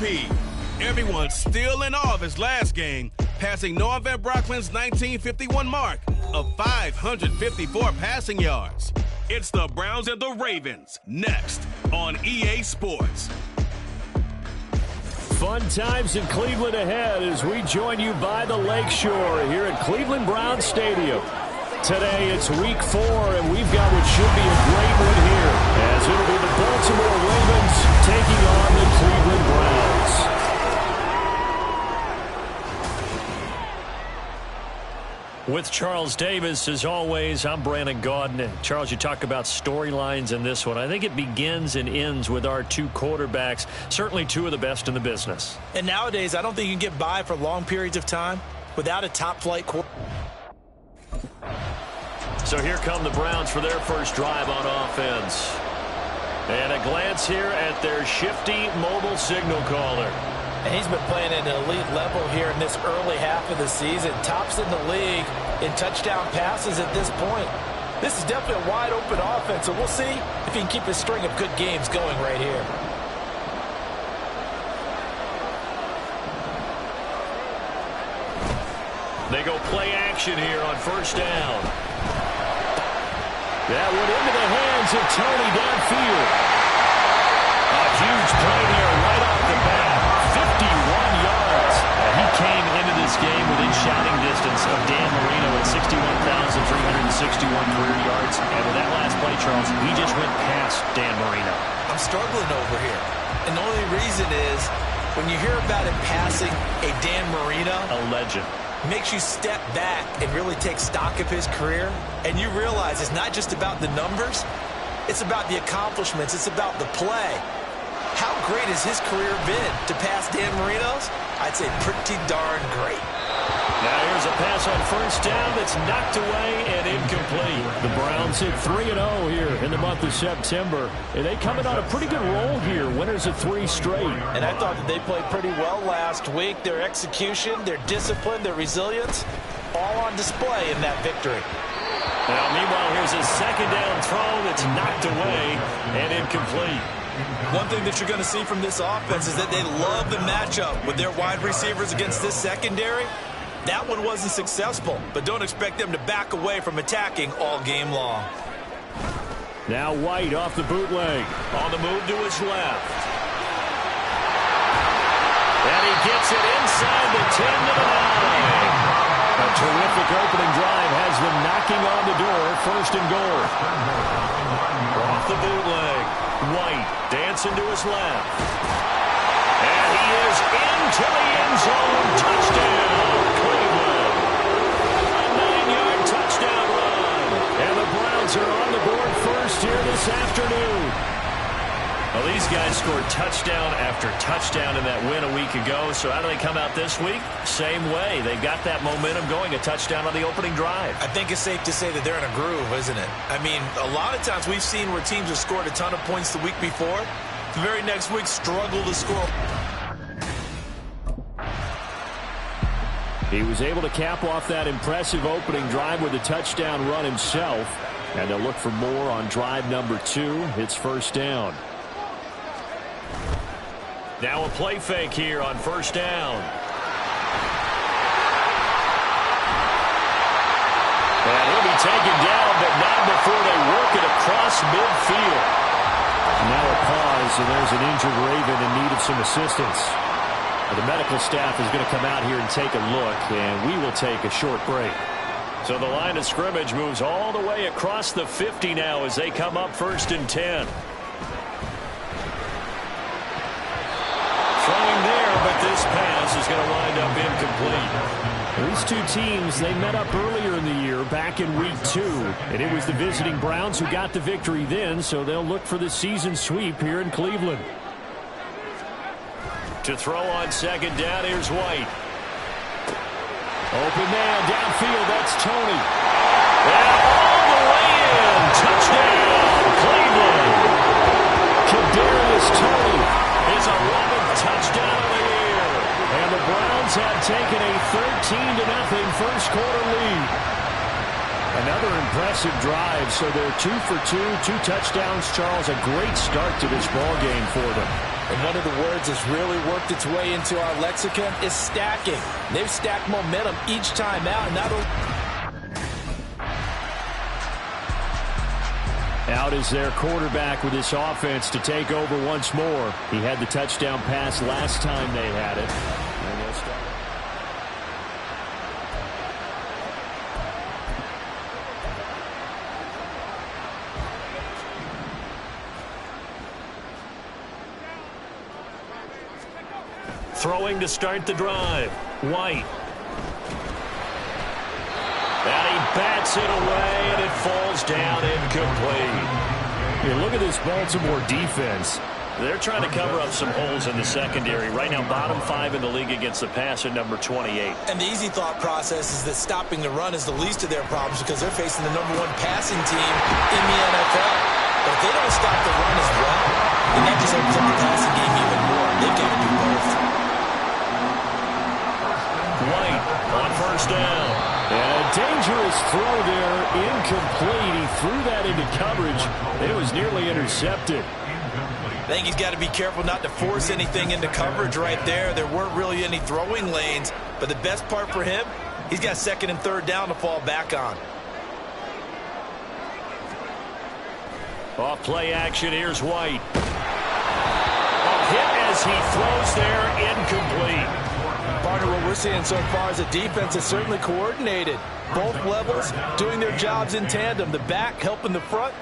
MVP. Everyone's still in awe of his last game, passing Noah Van Brocklin's 1951 mark of 554 passing yards. It's the Browns and the Ravens, next on EA Sports. Fun times in Cleveland ahead as we join you by the Lakeshore here at Cleveland Browns Stadium. Today it's week 4, and we've got what should be a great one here, as it'll be the Baltimore Ravens taking on the Cleveland Browns. With Charles Davis, as always, I'm Brandon Gaudin. And Charles, you talk about storylines in this one. I think it begins and ends with our two quarterbacks, certainly two of the best in the business. And nowadays, I don't think you can get by for long periods of time without a top-flight quarterback. So here come the Browns for their first drive on offense. And a glance here at their shifty mobile signal caller. And he's been playing at an elite level here in this early half of the season. Tops in the league in touchdown passes at this point. This is definitely a wide-open offense, so we'll see if he can keep his string of good games going right here. They go play action here on first down. That went into the hands of Tony downfield. A huge play there right off the bat. 51 yards. He came into this game within shouting distance of Dan Marino at 61,361 career yards. And with that last play, Charles, he just went past Dan Marino. I'm struggling over here. And the only reason is when you hear about him passing a Dan Marino, a legend, makes you step back and really take stock of his career. And you realize it's not just about the numbers. It's about the accomplishments. It's about the play. How great has his career been to pass Dan Marino's? I'd say pretty darn great. Now here's a pass on first down that's knocked away and incomplete. The Browns hit 3-0 here in the month of September. And they coming on a pretty good roll here. Winners of 3 straight. And I thought that they played pretty well last week. Their execution, their discipline, their resilience, all on display in that victory. Now meanwhile, here's a second down throw that's knocked away and incomplete. One thing that you're going to see from this offense is that they love the matchup with their wide receivers against this secondary. That one wasn't successful, but don't expect them to back away from attacking all game long. Now White off the bootleg. On the move to his left. And he gets it inside the 10 to the 9. A terrific opening drive has them knocking on the door. First and goal. Off the bootleg. White dancing to his left. And he is into the end zone. Touchdown, Cleveland. A 9-yard touchdown run. And the Browns are on the board first here this afternoon. Well, these guys scored touchdown after touchdown in that win a week ago. So how do they come out this week? Same way. They got that momentum going, a touchdown on the opening drive. I think it's safe to say that they're in a groove, isn't it? I mean, a lot of times we've seen where teams have scored a ton of points the week before. The very next week struggle to score. He was able to cap off that impressive opening drive with a touchdown run himself. And they'll look for more on drive number 2. It's first down. Now a play fake here on first down. And he'll be taken down, but not before they work it across midfield. Now a pause, and there's an injured Raven in need of some assistance. The medical staff is going to come out here and take a look, and we will take a short break. So the line of scrimmage moves all the way across the 50 now as they come up first and 10. Throwing there, but this pass is going to wind up incomplete. These two teams, they met up earlier in the year, back in week 2. And it was the visiting Browns who got the victory then, so they'll look for the season sweep here in Cleveland. To throw on second down, here's White. Open man downfield, that's Tony. And all the way in, touchdown, Cleveland. Kadarius Toney is 11th touchdown of the year. And the Browns have taken a 13-0 first quarter lead. Another impressive drive, so they're 2 for 2, 2 touchdowns. Charles, a great start to this ball game for them. And one of the words that's really worked its way into our lexicon is stacking. They've stacked momentum each time out, and not only out is their quarterback with this offense to take over once more. He had the touchdown pass last time they had it. And they'll start. Throwing to start the drive. White. And he bats it away, and it falls down incomplete. Here, look at this Baltimore defense. They're trying to cover up some holes in the secondary. Right now, bottom 5 in the league against the pass at number 28. And the easy thought process is that stopping the run is the least of their problems because they're facing the #1 passing team in the NFL. But if they don't stop the run as well, then that just opens up the passing game even more. They've got to do both. White on first down. And a dangerous throw there, incomplete. He threw that into coverage. It was nearly intercepted. I think he's got to be careful not to force anything into coverage right there. There weren't really any throwing lanes, but the best part for him, he's got 2nd and 3rd down to fall back on. Off play action, here's White. A hit as he throws there, incomplete. Partner, what we're seeing so far is a defense that's certainly coordinated. Both levels doing their jobs in tandem. The back helping the front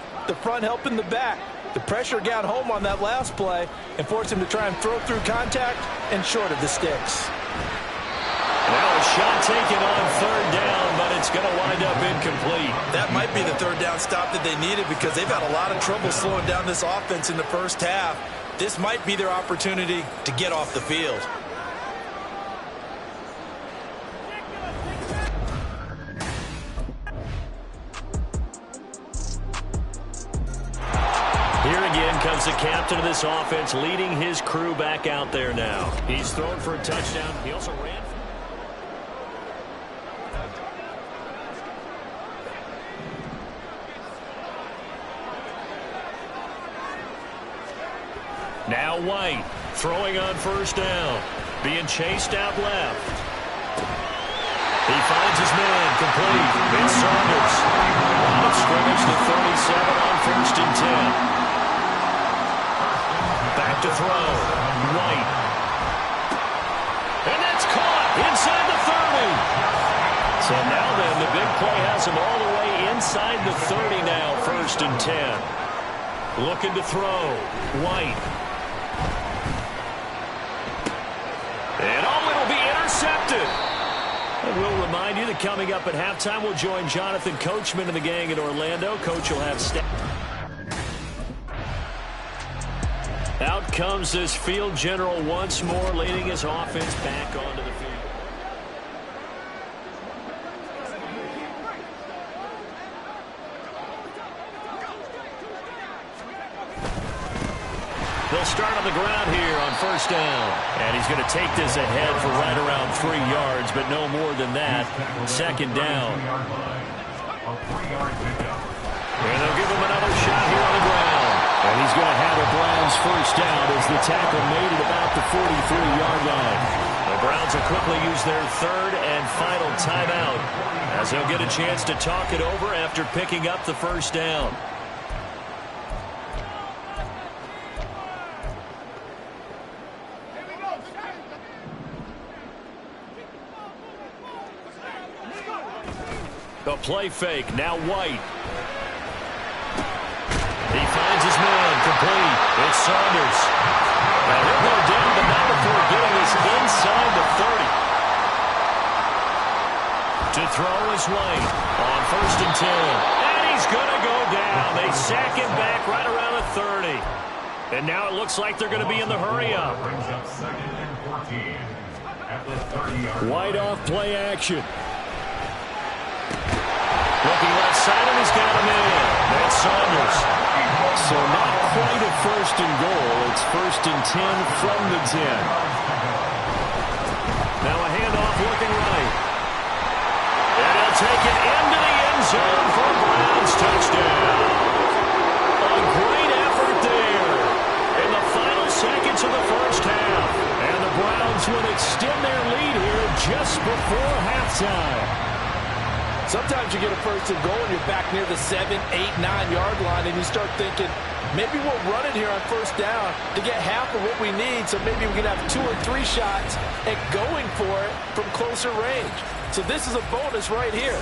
helping the back. The pressure got home on that last play and forced him to try and throw through contact and short of the sticks. Now a shot taken on 3rd down, but it's going to wind up incomplete. That might be the 3rd down stop that they needed because they've had a lot of trouble slowing down this offense in the first half. This might be their opportunity to get off the field. Here again comes the captain of this offense, leading his crew back out there now. He's thrown for a touchdown. He also ran. Now White throwing on first down. Being chased out left. He finds his man, complete. It's Saunders. Line of scrimmage to 37 on 1st and 10. Back to throw. White. And that's caught inside the 30. So now then, the big play has him all the way inside the 30 now, 1st and 10. Looking to throw. White. And it'll be intercepted. And we'll remind you that coming up at halftime, we'll join Jonathan Coachman and the gang in Orlando. Coach will have out comes this field general once more, leading his offense back onto the field. They'll start on the ground here on first down. And he's going to take this ahead for right around 3 yards, but no more than that. 2nd down. And they'll give him another shot here on the ground. And he's going to have a Browns first down as the tackle made it about the 43-yard line. The Browns will quickly use their 3rd and final timeout as they'll get a chance to talk it over after picking up the first down. A play fake, now White. He finds his man, complete. It's Saunders. Now he'll go down, but not before getting us inside the 30. To throw is White on 1st and 10. And he's going to go down. They sack him back right around the 30. And now it looks like they're going to be in the hurry-up. White off play action. Looking left side, and he's got him in. That's Saunders. So not quite a 1st and goal. It's 1st and 10 from the 10. Now a handoff looking right. And he'll take it into the end zone for a Browns touchdown. A great effort there. In the final seconds minutes of the first half. And the Browns will extend their lead here just before halftime. Sometimes you get a first and goal and you're back near the 7, 8, 9-yard line, and you start thinking, maybe we'll run it here on first down to get half of what we need, so maybe we can have 2 or 3 shots at going for it from closer range. So this is a bonus right here.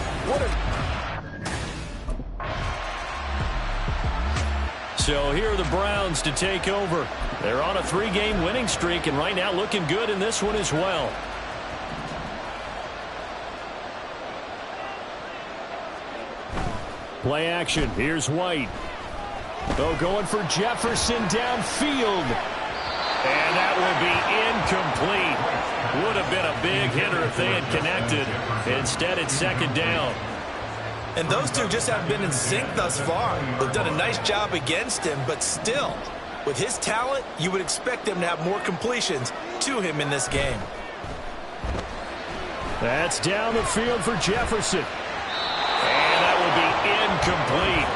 So here are the Browns to take over. They're on a 3-game winning streak, and right now looking good in this one as well. Play action. Here's White. They're going for Jefferson downfield. And that will be incomplete. Would have been a big hitter if they had connected. Instead, it's second down. And those two just haven't been in sync thus far. They've done a nice job against him, but still, with his talent, you would expect him to have more completions to him in this game. That's down the field for Jefferson. And that will be incomplete.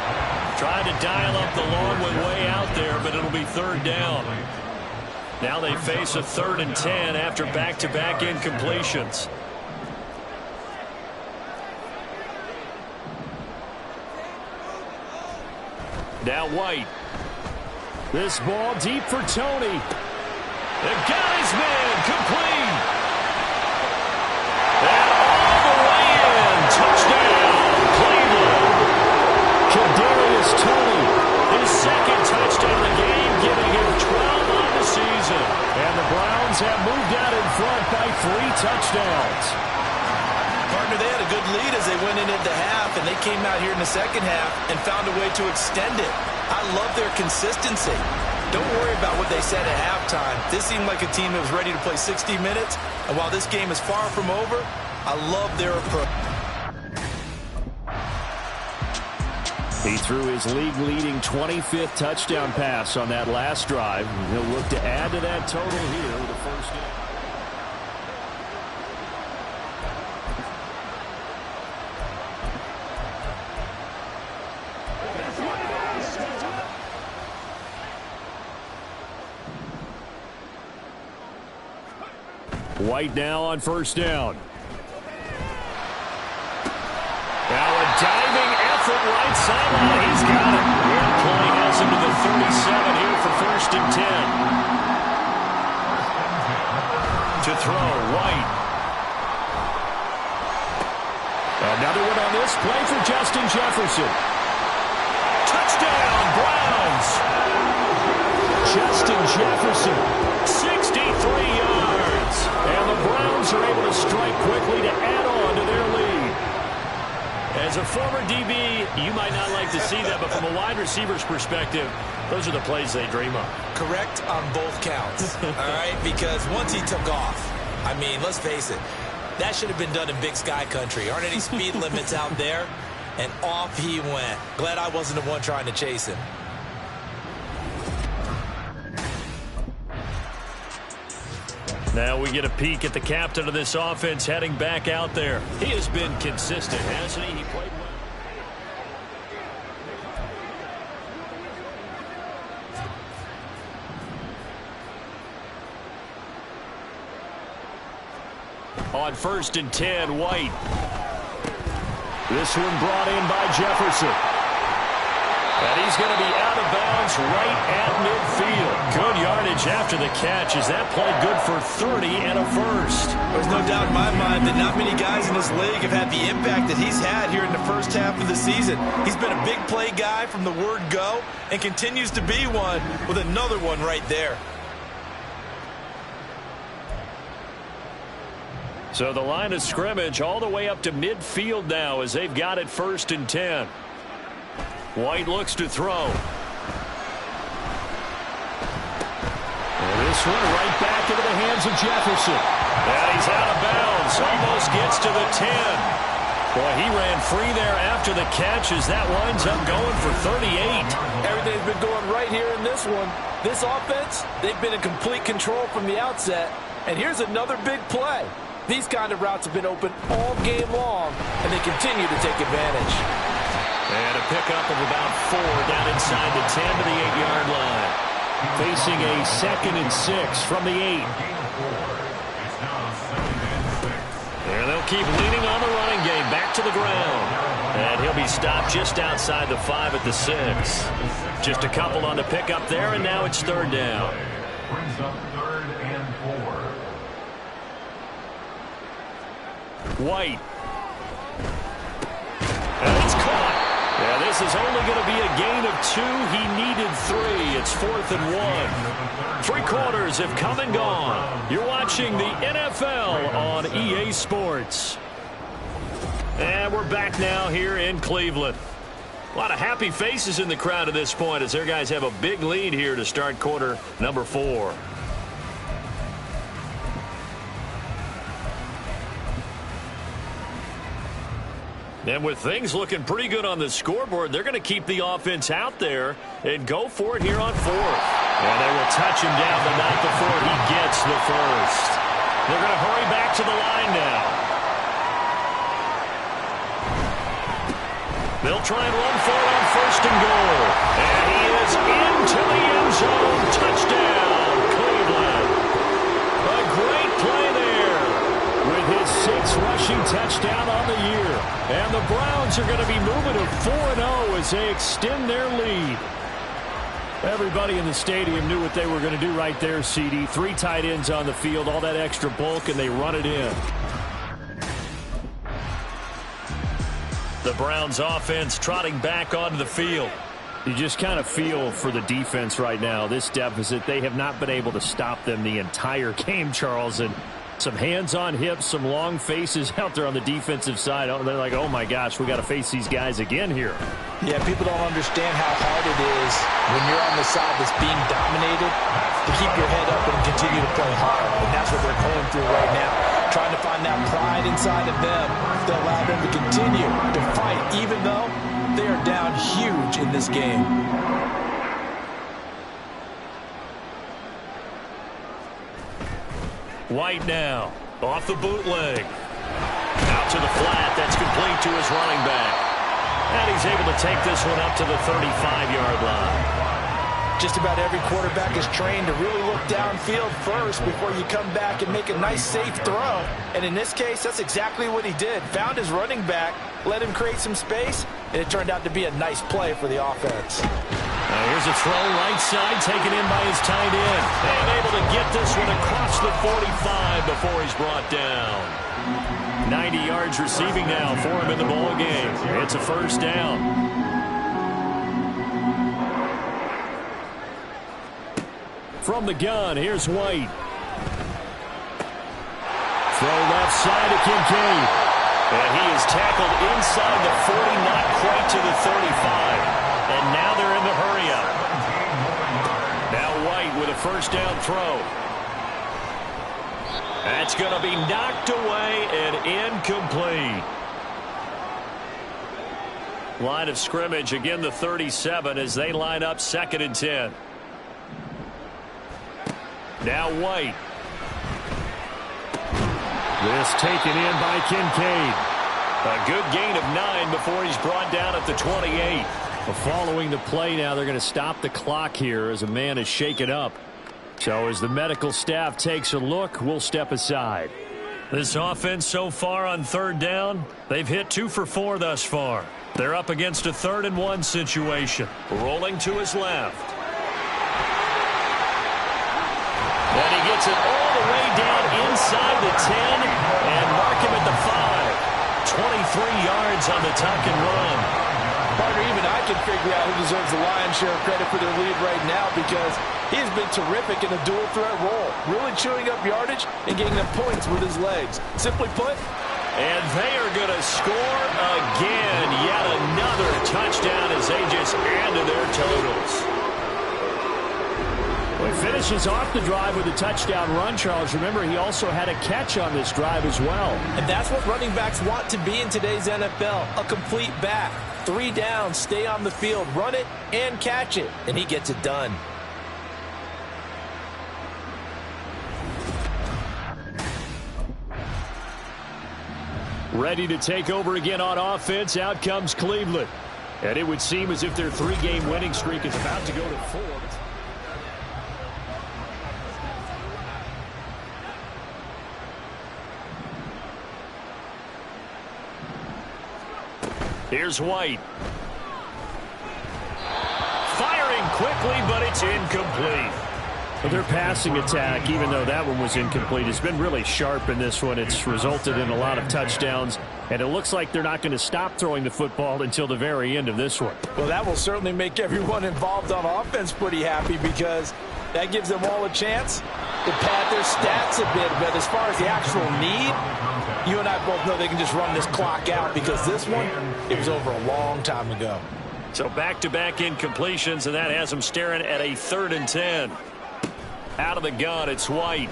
Trying to dial up the long one way out there, but it'll be third down. Now they face a 3rd and 10 after back-to-back incompletions. Now White. This ball deep for Tony. The guy's man complete. And all the way in. Touchdown, Cleveland. Kadarius Toney, his second touchdown of the game, giving him 12 on the season. And the Browns have moved out in front by 3 touchdowns. Partner, they had a good lead as they went into the half, and they came out here in the second half and found a way to extend it. I love their consistency. Don't worry about what they said at halftime. This seemed like a team that was ready to play 60 minutes, and while this game is far from over, I love their approach. He threw his league-leading 25th touchdown pass on that last drive. He'll look to add to that total here with the first down. White now on first down. Now a diving effort right sideline. He's got it. And play has him to the 37 here for first and 10. To throw, White. Another one on this play for Justin Jefferson. Touchdown, Browns. Justin Jefferson, 63 yards. And the Browns are able to strike quickly to add on to their lead. As a former DB, you might not like to see that, but from a wide receiver's perspective, those are the plays they dream of. Correct on both counts, all right? Because once he took off, I mean, let's face it, that should have been done in Big Sky Country. Aren't any speed limits out there? And off he went. Glad I wasn't the one trying to chase him. Now we get a peek at the captain of this offense heading back out there. He has been consistent, hasn't he? He played well. On first and 10, White. This one brought in by Jefferson. And he's going to be out of bounds right at midfield. Good yardage after the catch. Is that play good for 30 and a first? There's no doubt in my mind that not many guys in this league have had the impact that he's had here in the first half of the season. He's been a big play guy from the word go and continues to be one with another one right there. So the line of scrimmage all the way up to midfield now as they've got it first and 10. White looks to throw. And this one right back into the hands of Jefferson. And he's out of bounds. Almost gets to the 10. Boy, he ran free there after the catch as that winds up going for 38. Everything's been going right here in this one. This offense, they've been in complete control from the outset. And here's another big play. These kind of routes have been open all game long, and they continue to take advantage. And a pickup of about 4 down inside the 10 to the 8-yard line. facing a 2nd and 6 from the 8. And they'll keep leaning on the running game. Back to the ground. And he'll be stopped just outside the 5 at the 6. Just a couple on the pickup there, and now it's 3rd down. Brings up 3rd and 4. White. And it's caught. Yeah, this is only going to be a gain of 2. He needed 3. It's 4th and 1. 3 quarters have come and gone. You're watching the NFL on EA Sports. And we're back now here in Cleveland. A lot of happy faces in the crowd at this point as their guys have a big lead here to start quarter number 4. And with things looking pretty good on the scoreboard, they're going to keep the offense out there and go for it here on 4th. And they will touch him down, but not before he gets the first. They're going to hurry back to the line now. They'll try and run for it on 1st and goal. And he is into the end zone. Touchdown, Cleveland. A great play there with his 6th rushing touchdown on the year. And the Browns are going to be moving to 4-0 as they extend their lead. Everybody in the stadium knew what they were going to do right there, CD. 3 tight ends on the field, all that extra bulk, and they run it in. The Browns offense trotting back onto the field. You just kind of feel for the defense right now. This deficit, they have not been able to stop them the entire game, Charles. And some hands on hips, some long faces out there on the defensive side. They're like, oh my gosh, we got to face these guys again here. Yeah, people don't understand how hard it is when you're on the side that's being dominated to keep your head up and continue to play hard. And that's what they're going through right now. Trying to find that pride inside of them to allow them to continue to fight, even though they are down huge in this game. White now, off the bootleg. Out to the flat, that's complete to his running back. And he's able to take this one up to the 35-yard line. Just about every quarterback is trained to really look downfield first before you come back and make a nice, safe throw. And in this case, that's exactly what he did. Found his running back, let him create some space, and it turned out to be a nice play for the offense. Now here's a throw right side, taken in by his tight end. And able to get this one across the 45 before he's brought down. 90 yards receiving now for him in the ball game. It's a 1st down. From the gun, here's White. Throw left side to Kincaid. And he is tackled inside the 40, not quite to the 35. And now they're in the hurry-up. Now White with a 1st down throw. That's going to be knocked away and incomplete. Line of scrimmage, again the 37 as they line up 2nd and 10. Now White. This taken in by Kincaid. A good gain of 9 before he's brought down at the 28. Well, following the play now, they're going to stop the clock here as a man is shaken up. So as the medical staff takes a look, we'll step aside. This offense so far on 3rd down, they've hit 2 for 4 thus far. They're up against a 3rd and 1 situation. Rolling to his left. And he gets it all the way down inside the 10 and mark him at the 5. 23 yards on the tuck and run. Partner, even I can figure out who deserves the lion's share of credit for their lead right now because he has been terrific in a dual threat role, really chewing up yardage and getting them points with his legs. Simply put, and they are going to score again. Yet another touchdown as they just add to their totals. Well, he finishes off the drive with a touchdown run, Charles. Remember, he also had a catch on this drive as well. And that's what running backs want to be in today's NFL, a complete back. 3 downs, stay on the field, run it, and catch it. And he gets it done. Ready to take over again on offense. Out comes Cleveland. And it would seem as if their 3-game winning streak is about to go to 4. Here's White. Firing quickly, but it's incomplete. Their passing attack, even though that one was incomplete, has been really sharp in this one. It's resulted in a lot of touchdowns, and it looks like they're not going to stop throwing the football until the very end of this one. Well, that will certainly make everyone involved on offense pretty happy because that gives them all a chance to pad their stats a bit. But as far as the actual need, you and I both know they can just run this clock out because this one, it was over a long time ago. So back-to-back incompletions, and that has them staring at a 3rd and 10. Out of the gun, it's White.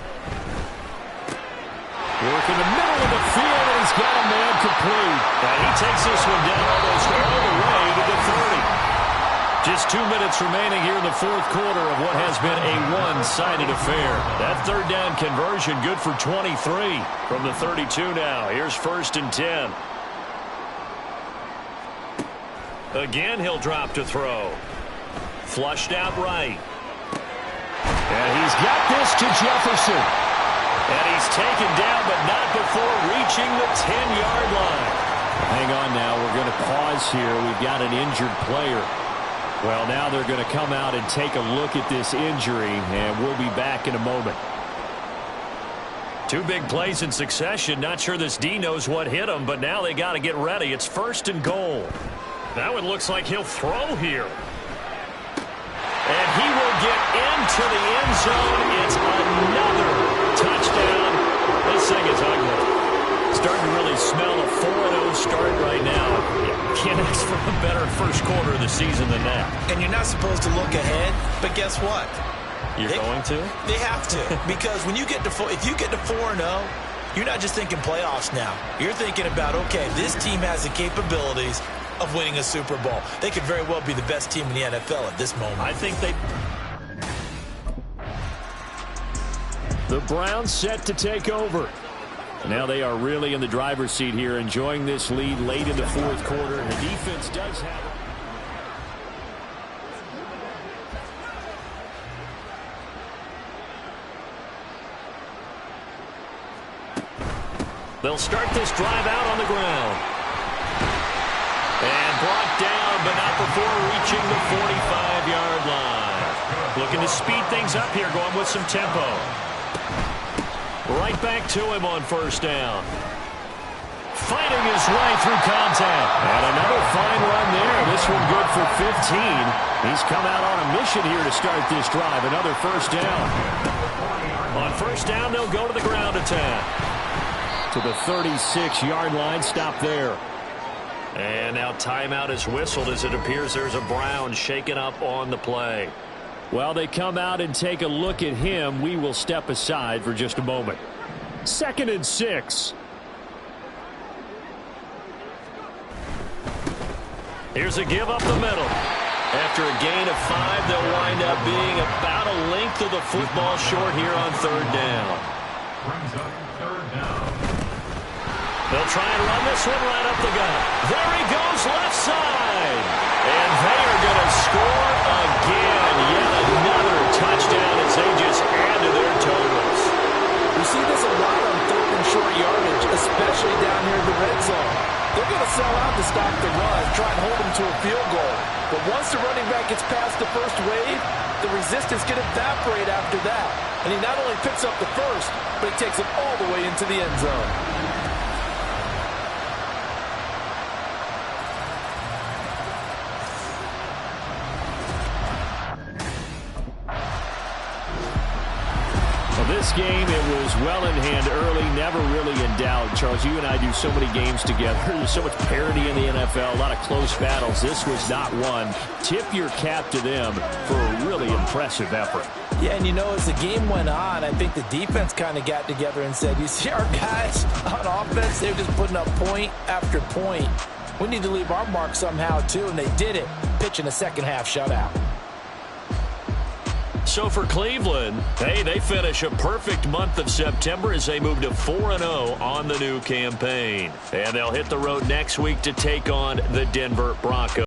Work in the middle of the field, and he's got a man complete. And he takes this one down almost all the way to the 30. Just 2 minutes remaining here in the 4th quarter of what has been a one-sided affair. That 3rd down conversion good for 23 from the 32 now. Here's 1st and 10. Again, he'll drop to throw. Flushed out right. And he's got this to Jefferson. And he's taken down, but not before reaching the 10-yard line. Hang on now. We're going to pause here. We've got an injured player. Well, now they're going to come out and take a look at this injury, and we'll be back in a moment. 2 big plays in succession. Not sure this D knows what hit him, but now they got to get ready. It's 1st and goal. That one looks like he'll throw here. And he will get into the end zone. It's another touchdown. This thing is ugly. Starting to really smell a 4-0 start right now. Can't ask for a better first quarter of the season than that. And you're not supposed to look ahead, but guess what? You're going to? They have to. Because when you get to if you get to 4-0, you're not just thinking playoffs now. You're thinking about, okay, this team has the capabilities of winning a Super Bowl. They could very well be the best team in the NFL at this moment. I think they... The Browns set to take over. Now they are really in the driver's seat here, enjoying this lead late in the 4th quarter. The defense does have it. They'll start this drive out on the ground. And brought down, but not before reaching the 45-yard line. Looking to speed things up here, going with some tempo. Right back to him on 1st down. Fighting his way through contact. And another fine run there. This one good for 15. He's come out on a mission here to start this drive. Another 1st down. On 1st down, they'll go to the ground attack. To the 36-yard line. Stop there. And now timeout is whistled as it appears there's a Brown shaken up on the play. While they come out and take a look at him, we will step aside for just a moment. 2nd and 6. Here's a give up the middle. After a gain of 5, they'll wind up being about a length of the football short here on 3rd down. Brings up 3rd down. They'll try and run this one right up the gut. There he goes, left side. And they are going to score again. Yet another touchdown as they just add to their totals. We see this a lot on 3rd and short yardage, especially down here in the red zone. They're going to sell out to stop the run, try and hold them to a field goal. But once the running back gets past the first wave, the resistance can evaporate after that. And he not only picks up the first, but he takes it all the way into the end zone. This game, it was well in hand early, never really in doubt. Charles, you and I do so many games together. There's so much parity in the NFL, a lot of close battles. This was not one. Tip your cap to them for a really impressive effort. Yeah, and you know, as the game went on, I think the defense kind of got together and said, you see our guys on offense, they're just putting up point after point. We need to leave our mark somehow, too, and they did it, pitching a second-half shutout. So for Cleveland, hey, they finish a perfect month of September as they move to 4-0 on the new campaign. And they'll hit the road next week to take on the Denver Broncos.